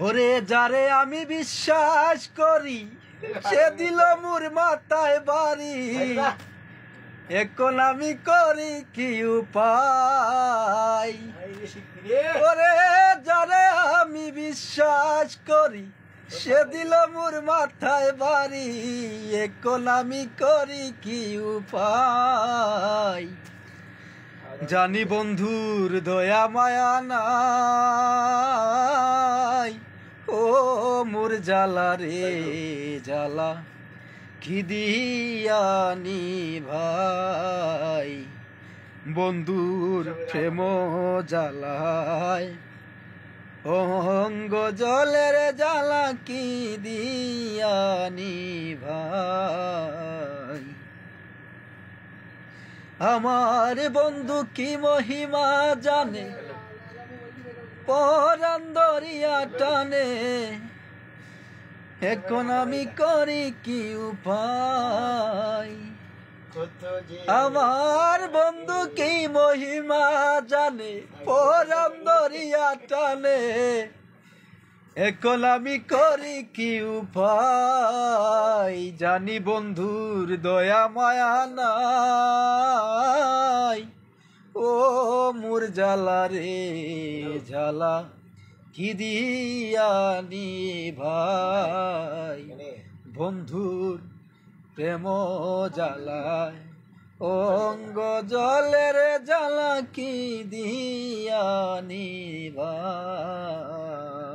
ওরে যারে আমি বিশ্বাস করি সে দিল মোর মাথায় বাড়ি, এখন আমি করি কি উপায়? ওরে যারে আমি বিশ্বাস করি সে দিল মোর মাথায় বাড়ি, এখন আমি করি কি উপায়? জানি বন্ধুর দয়া মায়া নাই, ও মোর জ্বালা রে জ্বালা কি দিয়ানি ভাই, বন্ধুর প্রেম জ্বালায় অঙ্গ জলের জ্বালা কি দিয়ানি ভাই। আমার বন্ধু কি মহিমা জানে, পরাণ দরিয়া টানে, এখন আমি করি কি উপায়? আমার বন্ধু কি মহিমা জানে, পরাণ দরিয়া টানে, এখন আমি করি কি উপায়? জানি বন্ধুর দয়া মায়া নাই, ও মোর জ্বালা রে জ্বালা কি দিয়ানি ভাই, বন্ধুর প্রেম জ্বালায় অঙ্গ জলের জ্বালা কি দিয়ানি ভাই।